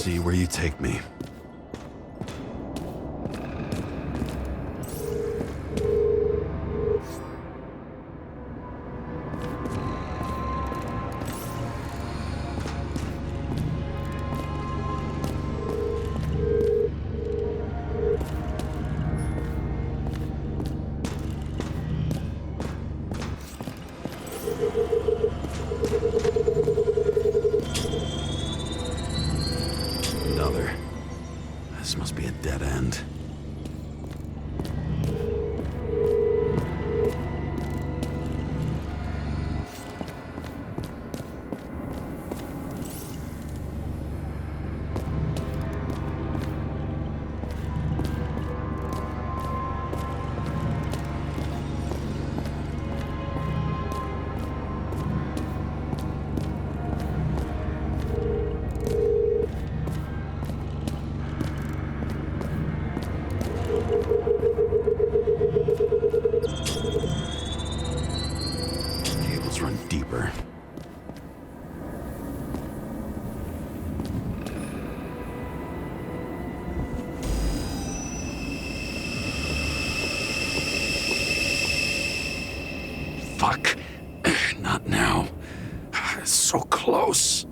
see where you take me. Another. This must be a dead end. Run deeper. Fuck. Not now. It's so close.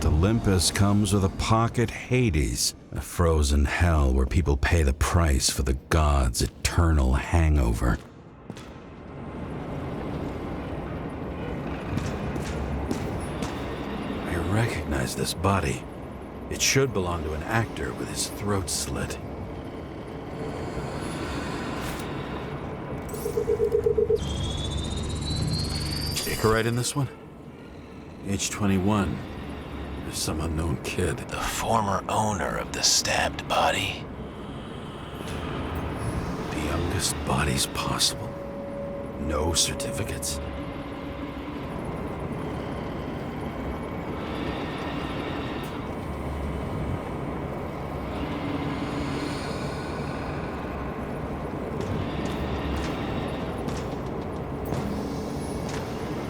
Olympus comes with a pocket Hades, a frozen hell where people pay the price for the gods' eternal hangover. I recognize this body. It should belong to an actor with his throat slit. Icarite in this one? Age 21. There's some unknown kid. The former owner of the stabbed body. The youngest bodies possible. No certificates.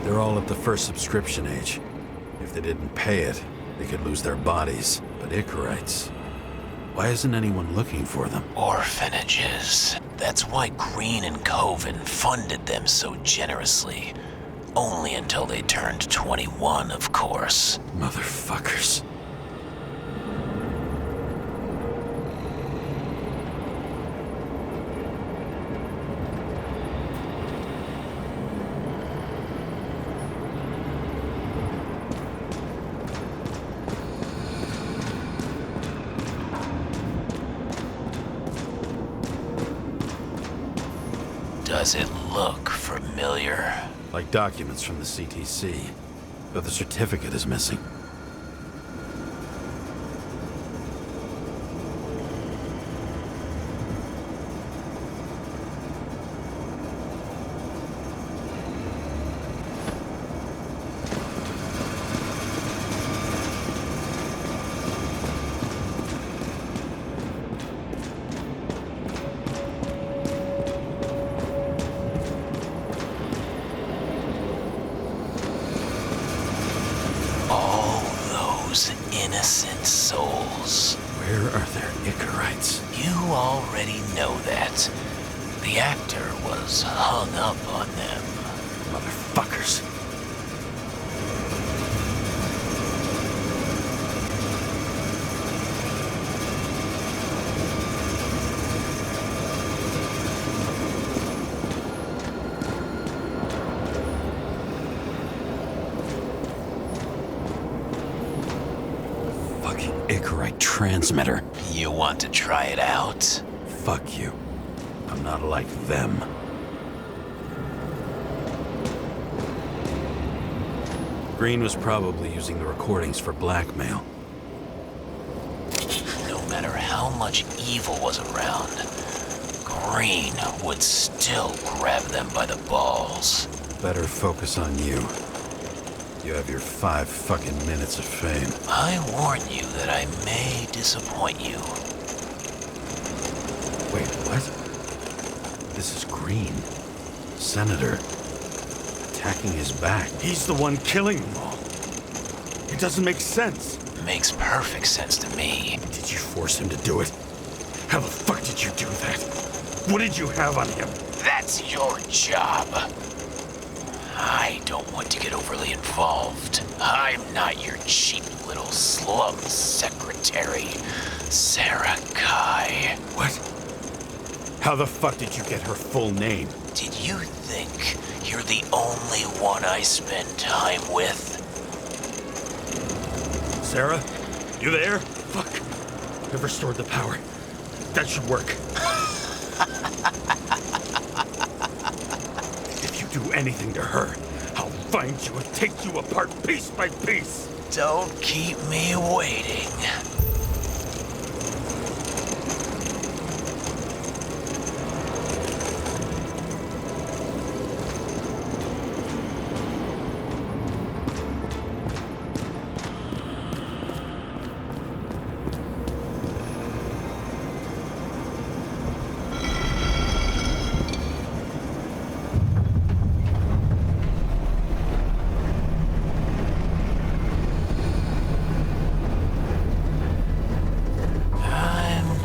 They're all at the first subscription age. If they didn't pay it, they could lose their bodies. But Icarites, why isn't anyone looking for them? Orphanages. That's why Green and Coven funded them so generously. Only until they turned 21, of course. Motherfuckers. Does it look familiar? Like documents from the CTC, but the certificate is missing. Innocent souls. Where are their Icarites? You already know that. The actor was hung up on them. Motherfuckers. Icarite transmitter. You want to try it out? Fuck you. I'm not like them. Green was probably using the recordings for blackmail. No matter how much evil was around, Green would still grab them by the balls. Better focus on you. You have your 5 fucking minutes of fame. I warn you that I may disappoint you. Wait, what? This is Green. Senator. Attacking his back. He's the one killing them all. It doesn't make sense. Makes perfect sense to me. Did you force him to do it? How the fuck did you do that? What did you have on him? That's your job. I don't want to get overly involved. I'm not your cheap little slum secretary, Sarah Kai. What? How the fuck did you get her full name? Did you think you're the only one I spend time with? Sarah? You there? Fuck. I've restored the power. That should work. If you do anything to her, I'll find you and take you apart piece by piece. Don't keep me waiting.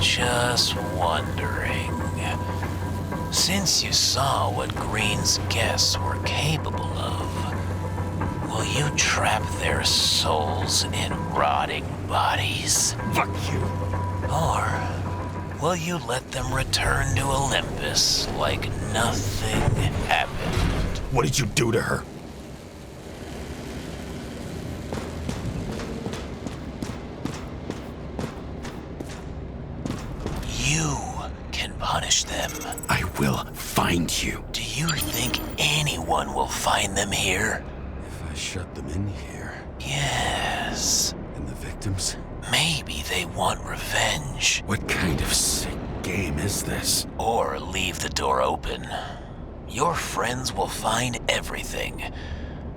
Just wondering, since you saw what Green's guests were capable of, will you trap their souls in rotting bodies? Fuck you. Or will you let them return to Olympus like nothing happened? What did you do to her? You can punish them. I will find you. Do you think anyone will find them here? If I shut them in here, Yes. and the victims? Maybe they want revenge. What kind of sick game is this? Or leave the door open. Your friends will find everything,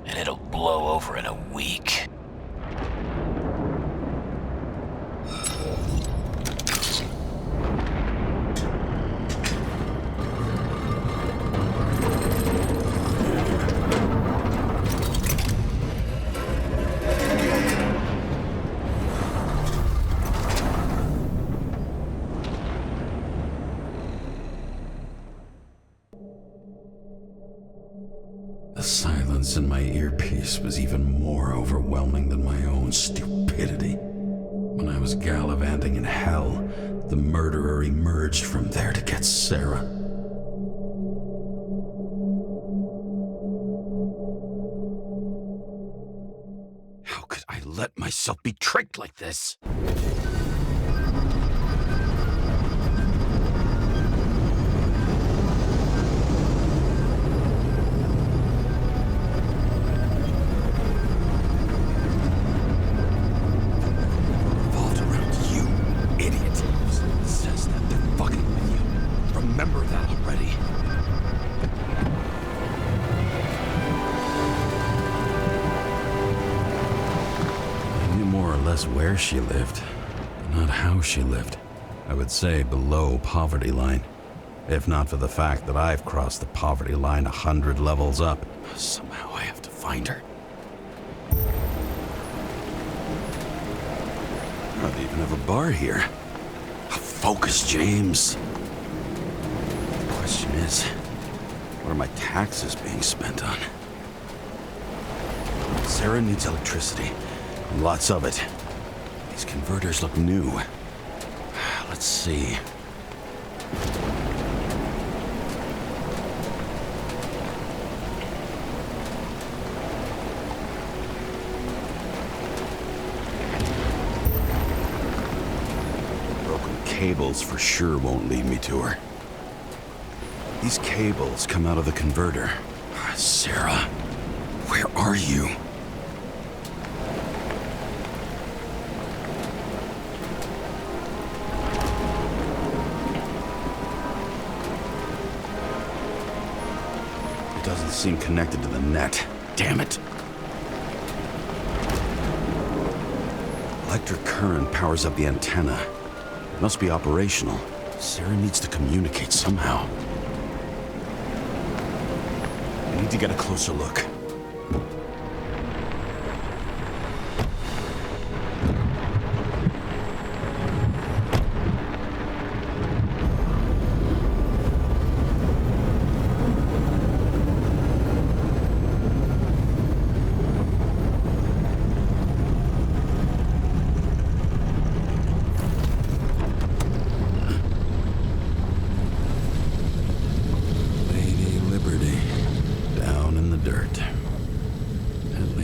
and it'll blow over in a week. The silence in my earpiece was even more overwhelming than my own stupidity. When I was gallivanting in hell, the murderer emerged from there to get Sarah. How could I let myself be tricked like this? Revolved around you, idiot. It says that they're fucking with you. Remember that already. I knew more or less where she lived, but not how she lived. I would say below poverty line. If not for the fact that I've crossed the poverty line 100 levels up. Somehow I have to find her. I don't even have a bar here. Focus, James. The question is, what are my taxes being spent on? Sarah needs electricity. And lots of it. These converters look new. Let's see. Broken cables for sure won't lead me to her. These cables come out of the converter. Sarah, where are you? Doesn't seem connected to the net. Damn it! Electric current powers up the antenna. It must be operational. Sarah needs to communicate somehow. I need to get a closer look.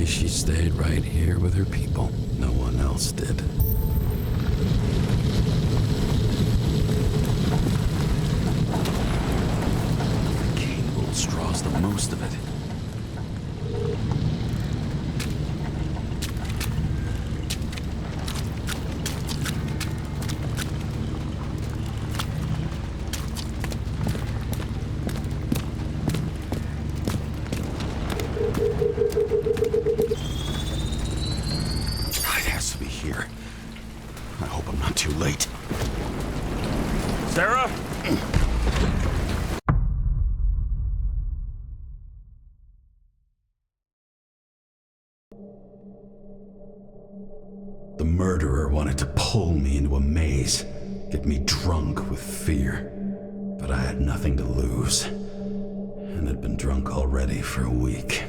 She stayed right here with her people. No one else did. The cable straws the most of it. Here. I hope I'm not too late. Sarah? The murderer wanted to pull me into a maze, get me drunk with fear. But I had nothing to lose, and had been drunk already for a week.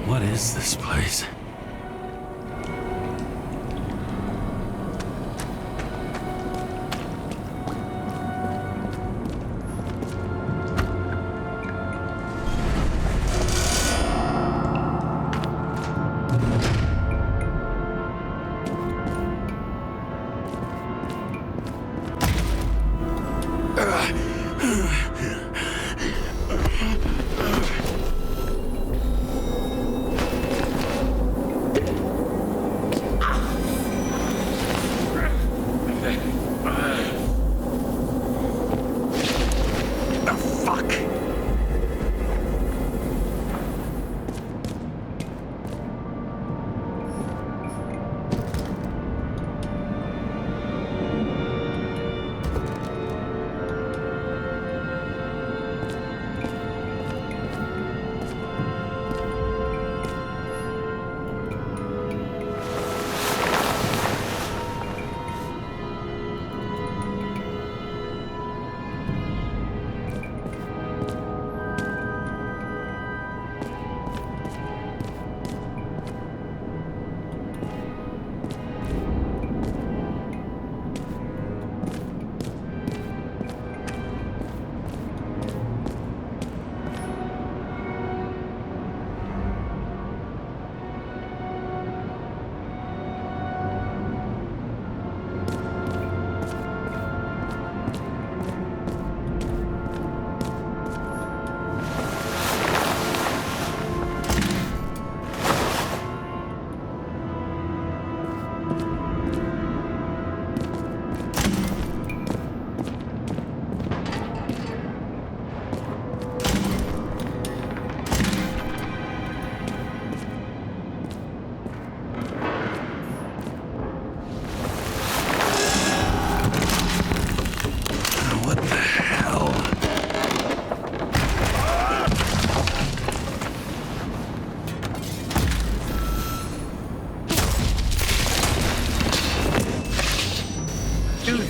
What is this place?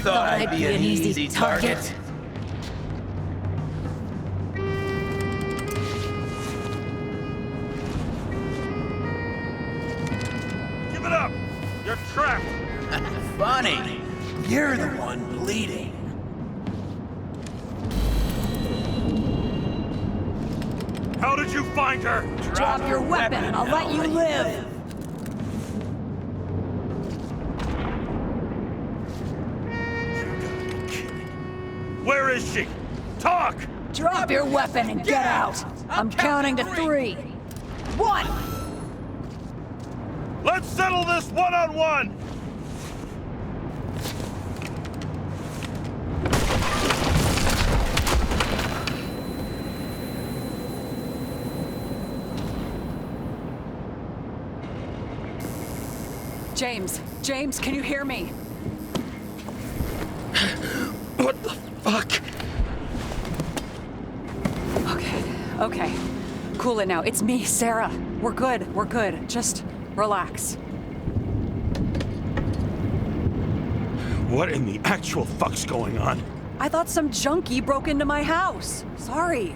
Thought I'd be an easy target. Give it up! You're trapped! Funny. You're the one bleeding. How did you find her? Drop your weapon and I'll let you live! Where is she? Talk! Drop your weapon and get out! I'm counting to 3. 1! Let's settle this one-on-one! James, can you hear me? What the fuck? Okay. Cool it now. It's me, Sarah. We're good. Just relax. What in the actual fuck's going on? I thought some junkie broke into my house. Sorry.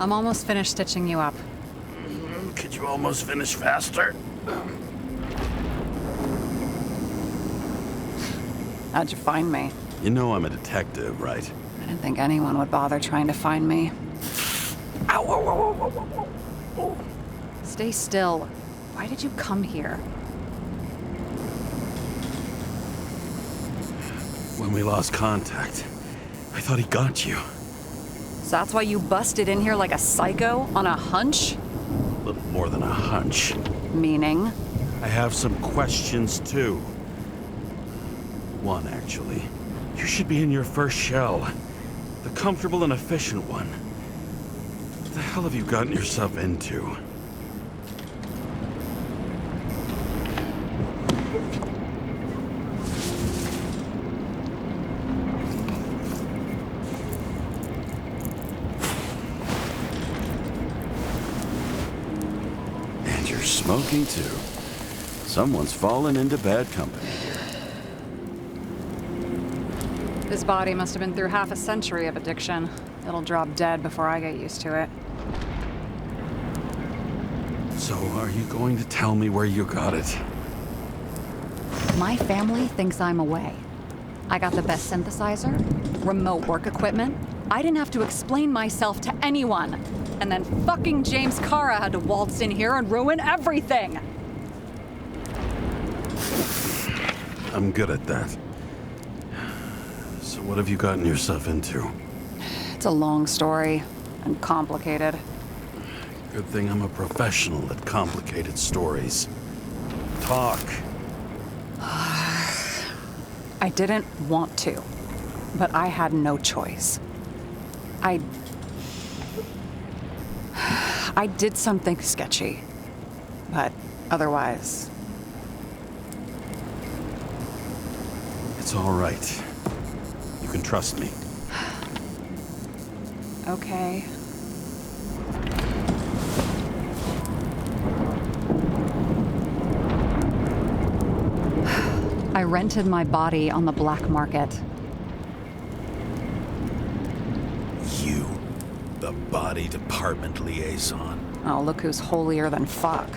I'm almost finished stitching you up. Could you almost finish faster? How'd you find me? You know I'm a detective, right? I didn't think anyone would bother trying to find me. Ow, whoa, whoa, whoa, whoa, whoa. Stay still. Why did you come here? When we lost contact, I thought he got you. So that's why you busted in here like a psycho on a hunch? A little more than a hunch. Meaning? I have some questions, too. One, actually. You should be in your first shell. The comfortable and efficient one. What the hell have you gotten yourself into? And you're smoking, too. Someone's fallen into bad company. This body must have been through half a century of addiction. It'll drop dead before I get used to it. So, are you going to tell me where you got it? My family thinks I'm away. I got the best synthesizer, remote work equipment. I didn't have to explain myself to anyone. And then fucking James Cara had to waltz in here and ruin everything. I'm good at that. So what have you gotten yourself into? It's a long story and complicated. Good thing I'm a professional at complicated stories. Talk. I didn't want to, but I had no choice. I did something sketchy, but otherwise... It's all right. You can trust me. Okay. I rented my body on the black market. You, the body department liaison. Oh, look who's holier than fuck.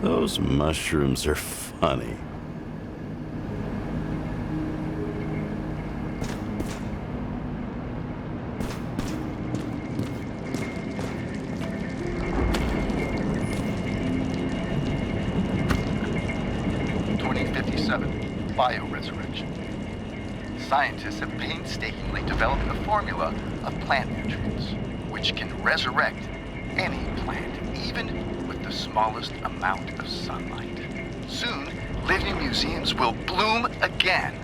Those mushrooms are funny. bioresurrection. Scientists have painstakingly developed a formula of plant nutrients, which can resurrect any plant, even with the smallest amount of sunlight. Soon, living museums will bloom again.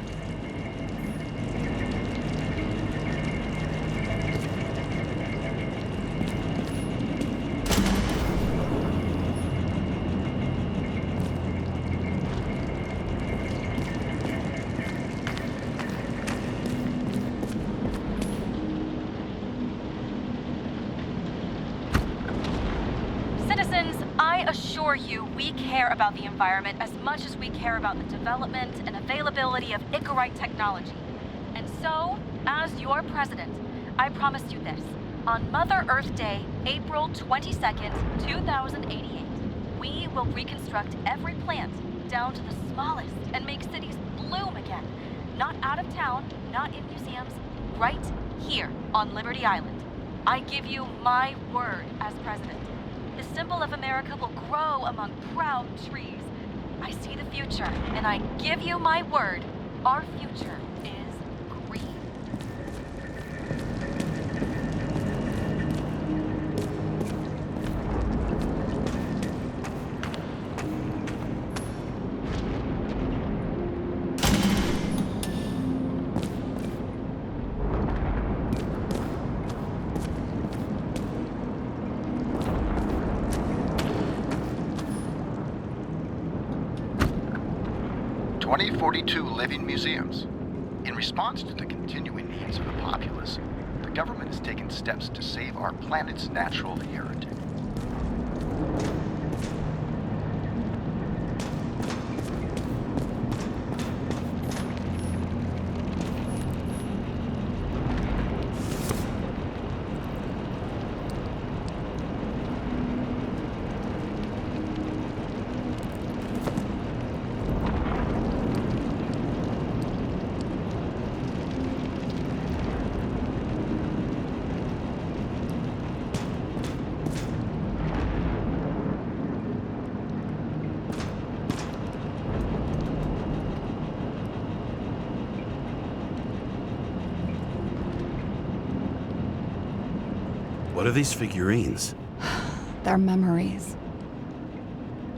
Citizens, I assure you we care about the environment as much as we care about the development and availability of Icarite technology. And so, as your president, I promise you this. On Mother Earth Day, April 22nd, 2088, we will reconstruct every plant down to the smallest and make cities bloom again. Not out of town, not in museums, right here on Liberty Island. I give you my word as president. The symbol of America will grow among proud trees. I see the future, and I give you my word, our future is green. Living museums. In response to the continuing needs of the populace, the government has taken steps to save our planet's natural heritage. What are these figurines? They're memories.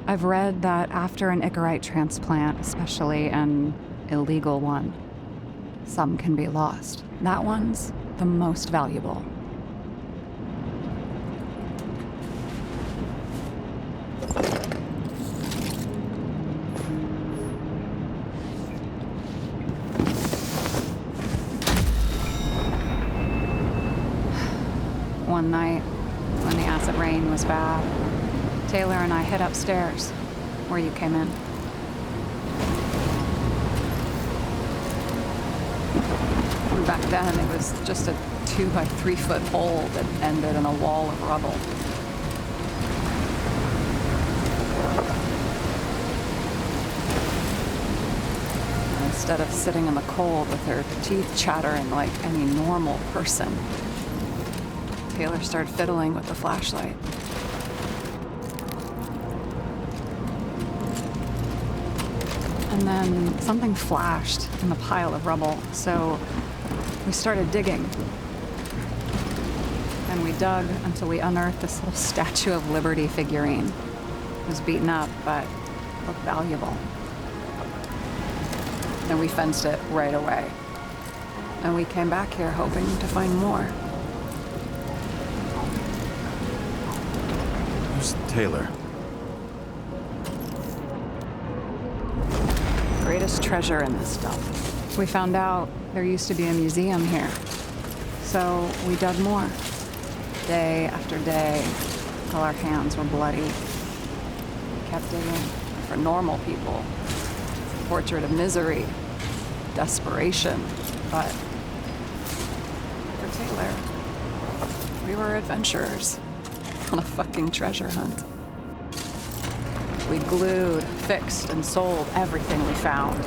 I've read that after an Icarite transplant, especially an illegal one, some can be lost. That one's the most valuable. One night, when the acid rain was bad, Taylor and I hid upstairs, where you came in. And back then, it was just a 2 by 3 foot hole that ended in a wall of rubble. And instead of sitting in the cold with her teeth chattering like any normal person, Taylor started fiddling with the flashlight. And then something flashed in the pile of rubble, so we started digging. And we dug until we unearthed this little Statue of Liberty figurine. It was beaten up, but looked valuable. And we fenced it right away. And we came back here hoping to find more. Who's Taylor? Greatest treasure in this stuff. We found out there used to be a museum here. So we dug more. Day after day, till our hands were bloody. We kept digging for normal people. Portrait of misery, desperation, but for Taylor, we were adventurers on a fucking treasure hunt. We glued, fixed, and sold everything we found.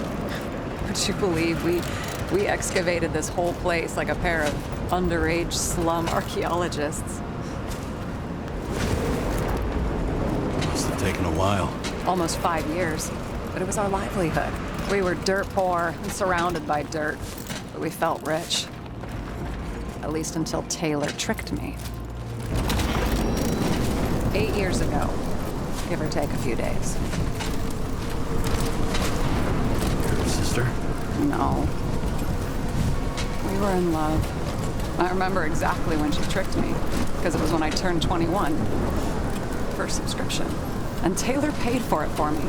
Would you believe we excavated this whole place like a pair of underage slum archaeologists? Must have taken a while. Almost 5 years, but it was our livelihood. We were dirt poor and surrounded by dirt, but we felt rich. At least until Taylor tricked me. 8 years ago, give or take a few days. Your sister? No. We were in love. I remember exactly when she tricked me, because it was when I turned 21. First subscription. And Taylor paid for it for me.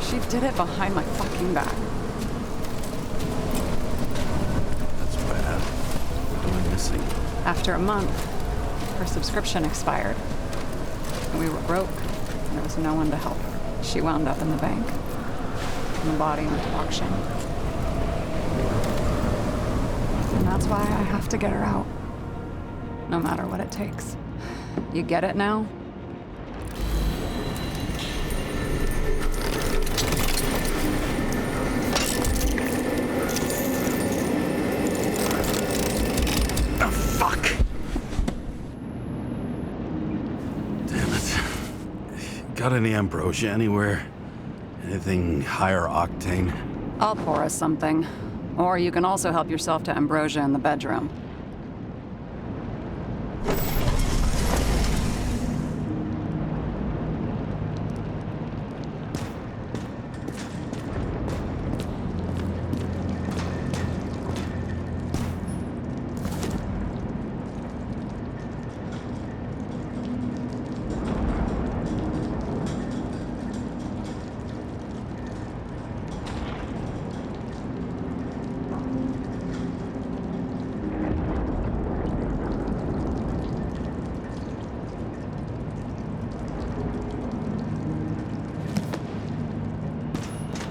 She did it behind my fucking back. That's bad. What am I missing? After a month, her subscription expired. We were broke, and there was no one to help her. She wound up in the bank, and the body went to auction. And that's why I have to get her out, no matter what it takes. You get it now? Oh, fuck! Damn it. Got any ambrosia anywhere? Anything higher octane? I'll pour us something. Or you can also help yourself to ambrosia in the bedroom.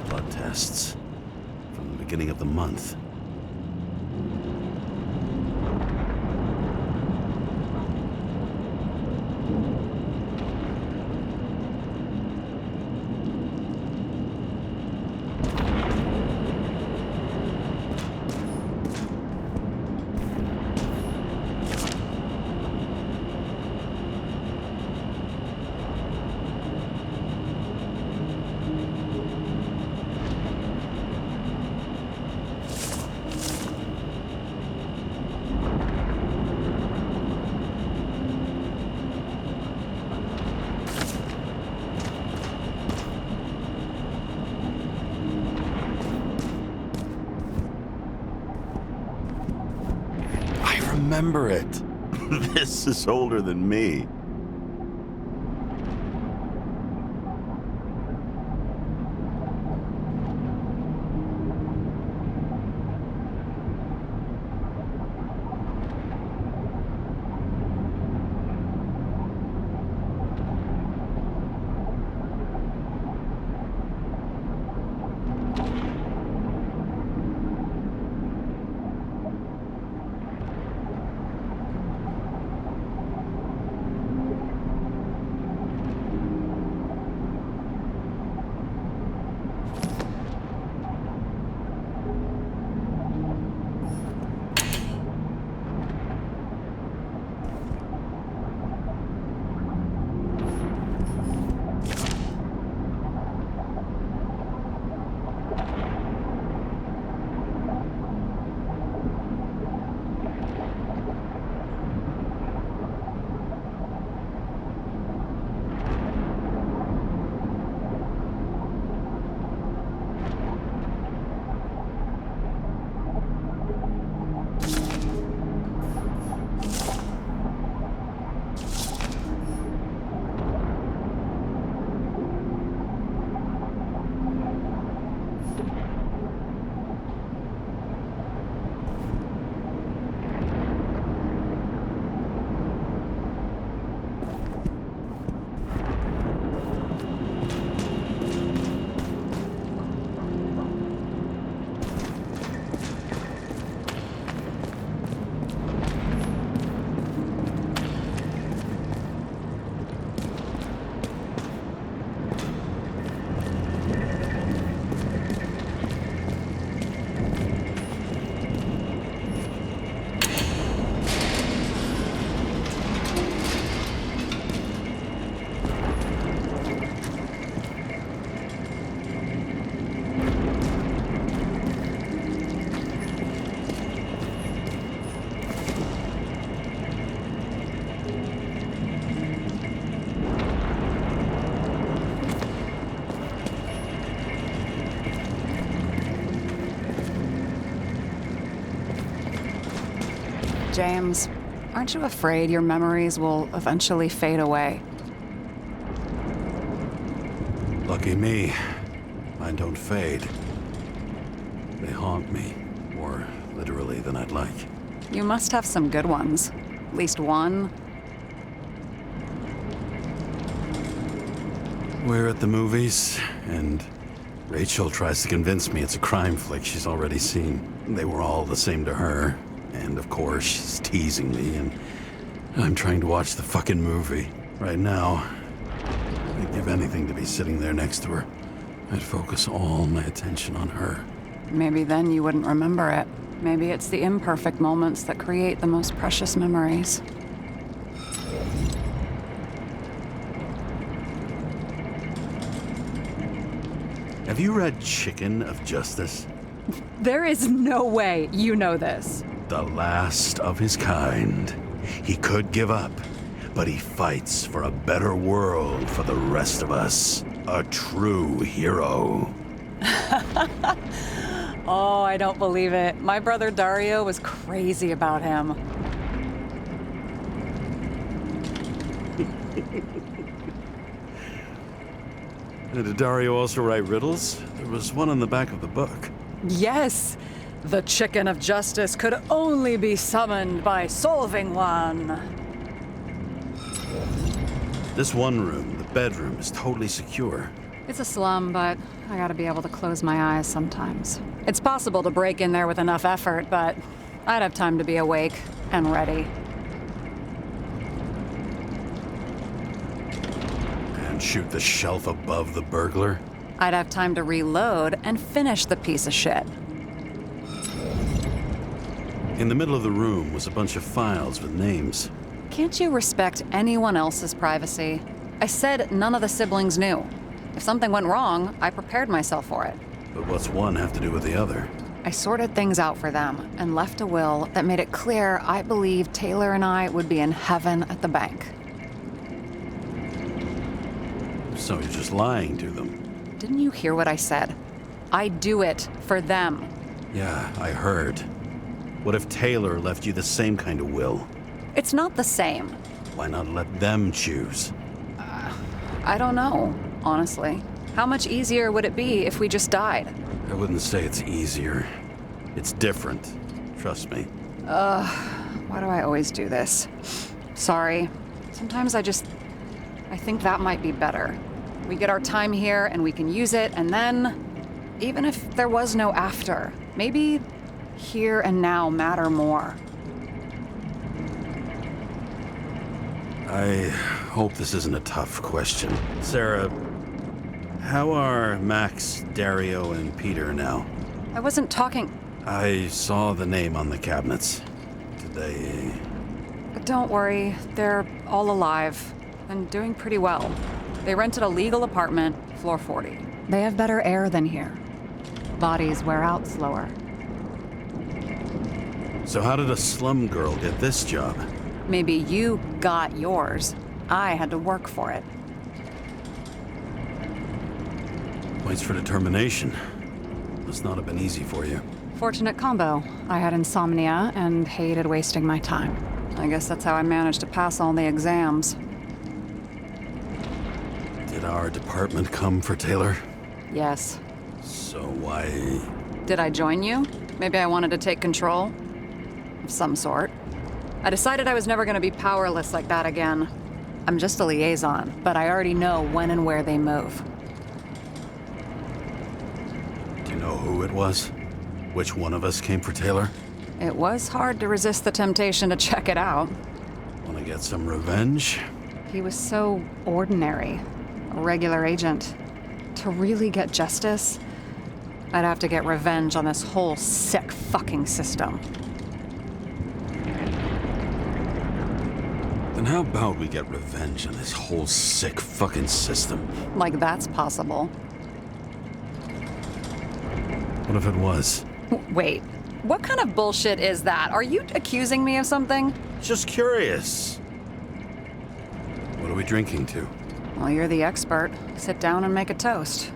Blood tests. From the beginning of the month. Remember it. This is older than me. James, aren't you afraid your memories will eventually fade away? Lucky me. Mine don't fade. They haunt me, more literally than I'd like. You must have some good ones. At least one. We're at the movies, and Rachel tries to convince me it's a crime flick she's already seen. They were all the same to her, and of course she's teasing me, and I'm trying to watch the fucking movie. Right now, I'd give anything to be sitting there next to her. I'd focus all my attention on her. Maybe then you wouldn't remember it. Maybe it's the imperfect moments that create the most precious memories. Have you read Chicken of Justice? There is no way you know this. The last of his kind. He could give up, but he fights for a better world for the rest of us. A true hero. Oh, I don't believe it. My brother Dario was crazy about him. Did Dario also write riddles? There was one on the back of the book. Yes, the Chicken of Justice could only be summoned by solving one. This one room, the bedroom, is totally secure. It's a slum, but I gotta be able to close my eyes sometimes. It's possible to break in there with enough effort, but I'd have time to be awake and ready. And shoot the shelf above the burglar? I'd have time to reload and finish the piece of shit. In the middle of the room was a bunch of files with names. Can't you respect anyone else's privacy? I said none of the siblings knew. If something went wrong, I prepared myself for it. But what's one have to do with the other? I sorted things out for them and left a will that made it clear I believed Taylor and I would be in heaven at the bank. So you're just lying to them? Didn't you hear what I said? I do it for them. Yeah, I heard. What if Taylor left you the same kind of will? It's not the same. Why not let them choose? I don't know, honestly. How much easier would it be if we just died? I wouldn't say it's easier. It's different. Trust me. Why do I always do this? Sorry. Sometimes I think that might be better. We get our time here and we can use it, and then, even if there was no after, maybe here and now matter more. I hope this isn't a tough question. Sarah, how are Max, Dario, and Peter now? I wasn't talking. I saw the name on the cabinets. Did they... Don't worry, they're all alive and doing pretty well. They rented a legal apartment, floor 40. They have better air than here. Bodies wear out slower. So how did a slum girl get this job? Maybe you got yours. I had to work for it. Points for determination. Must not have been easy for you. Fortunate combo. I had insomnia and hated wasting my time. I guess that's how I managed to pass all the exams. Did our department come for Taylor? Yes. So why... Did I join you? Maybe I wanted to take control? Of some sort. I decided I was never going to be powerless like that again. I'm just a liaison, but I already know when and where they move. Do you know who it was? Which one of us came for Taylor? It was hard to resist the temptation to check it out. Want to get some revenge? He was so ordinary. A regular agent. To really get justice, I'd have to get revenge on this whole sick fucking system. Then how about we get revenge on this whole sick fucking system? Like that's possible. What if it was? Wait, what kind of bullshit is that? Are you accusing me of something? Just curious. What are we drinking to? Well, you're the expert. Sit down and make a toast.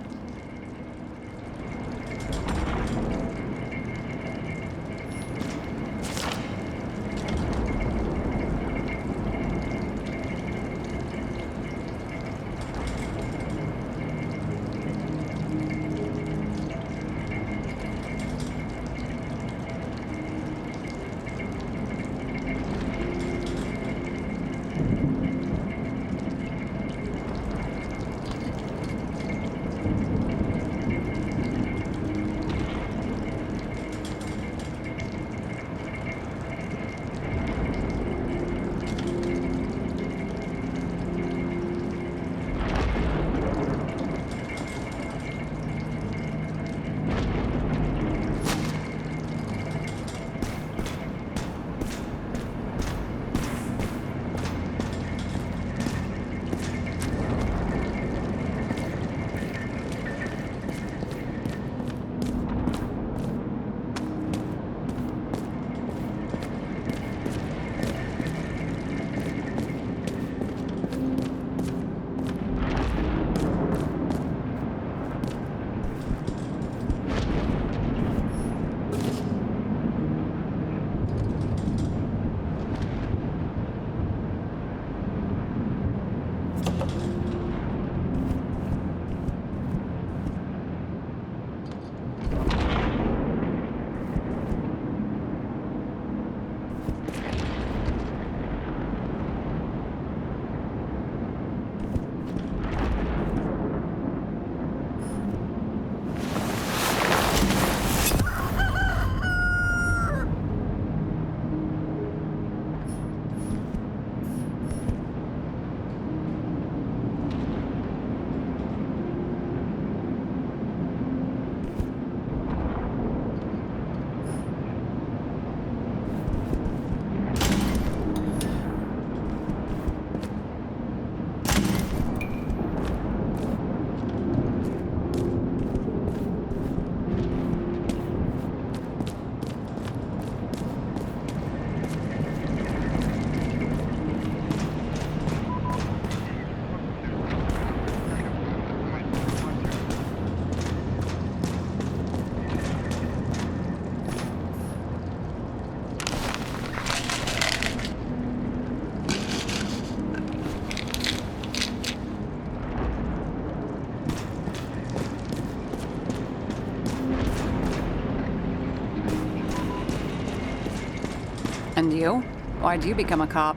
And you? Why'd you become a cop?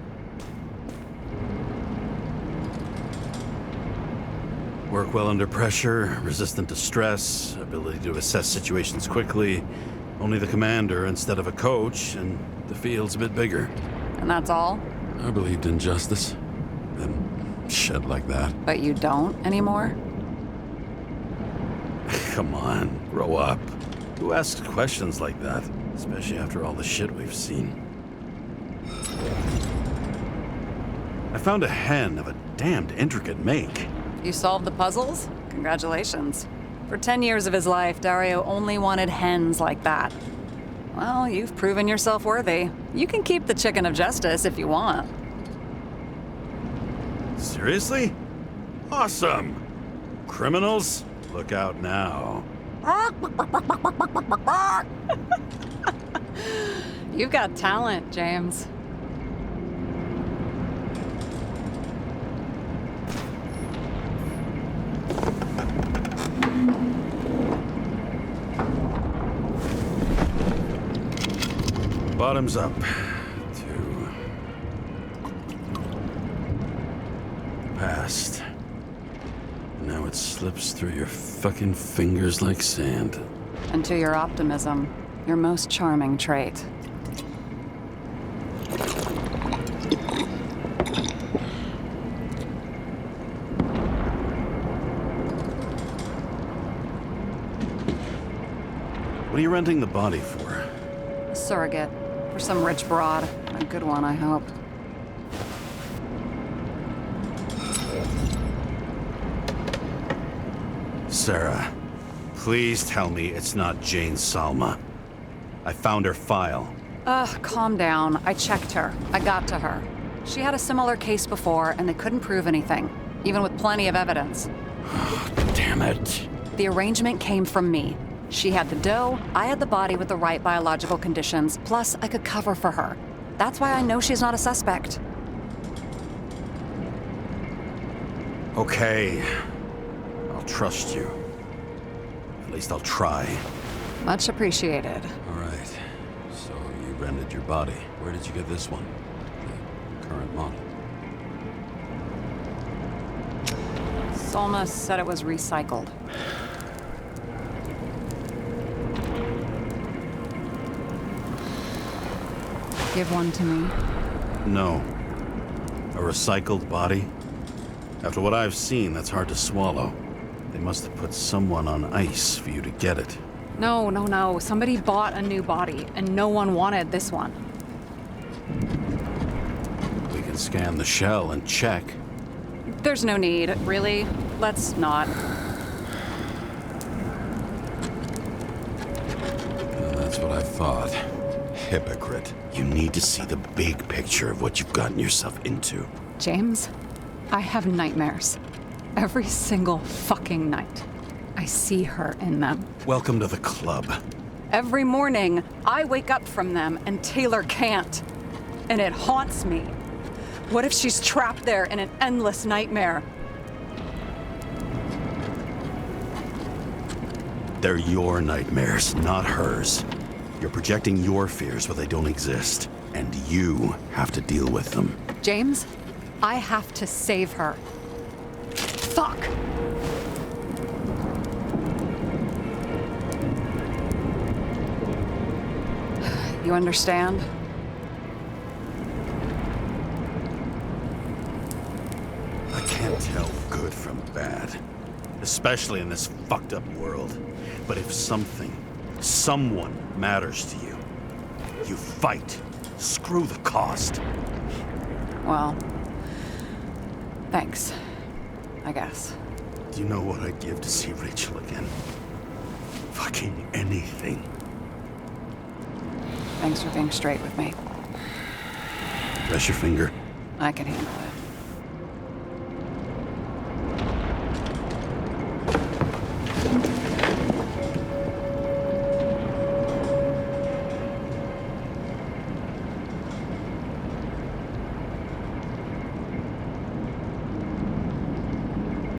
Work well under pressure, resistant to stress, ability to assess situations quickly. Only the commander instead of a coach, and the field's a bit bigger. And that's all? I believed in justice. Then shit like that. But you don't anymore? Come on, grow up. Who asks questions like that? Especially after all the shit we've seen. I found a hen of a damned intricate make. You solved the puzzles? Congratulations. For 10 years of his life, Dario only wanted hens like that. Well, you've proven yourself worthy. You can keep the chicken of justice if you want. Seriously? Awesome! Criminals, look out now. You've got talent, James. Bottoms up to the past. Now it slips through your fucking fingers like sand. And to your optimism, your most charming trait. What are you renting the body for? A surrogate. For some rich broad. A good one, I hope. Sarah, please tell me it's not Jane Salma. I found her file. Calm down. I checked her. I got to her. She had a similar case before, and they couldn't prove anything, even with plenty of evidence. Damn it. The arrangement came from me. She had the dough, I had the body with the right biological conditions, plus I could cover for her. That's why I know she's not a suspect. Okay. I'll trust you. At least I'll try. Much appreciated. All right. So you rented your body. Where did you get this one? The current model. Salma said it was recycled. Give one to me. No. A recycled body? After what I've seen, that's hard to swallow. They must have put someone on ice for you to get it. No. Somebody bought a new body, and no one wanted this one. We can scan the shell and check. There's no need, really. Let's not. That's what I thought. Hypocrite. You need to see the big picture of what you've gotten yourself into. James, I have nightmares. Every single fucking night. I see her in them. Welcome to the club. Every morning, I wake up from them and Taylor can't. And it haunts me. What if she's trapped there in an endless nightmare? They're your nightmares, not hers. You're projecting your fears where they don't exist, and you have to deal with them. James, I have to save her. Fuck! You understand? I can't tell good from bad, especially in this fucked up world. But if someone matters to you, you fight. Screw the cost. Well, thanks, I guess. Do you know what I'd give to see Rachel again? Fucking anything. Thanks for being straight with me. Press your finger. I can handle it.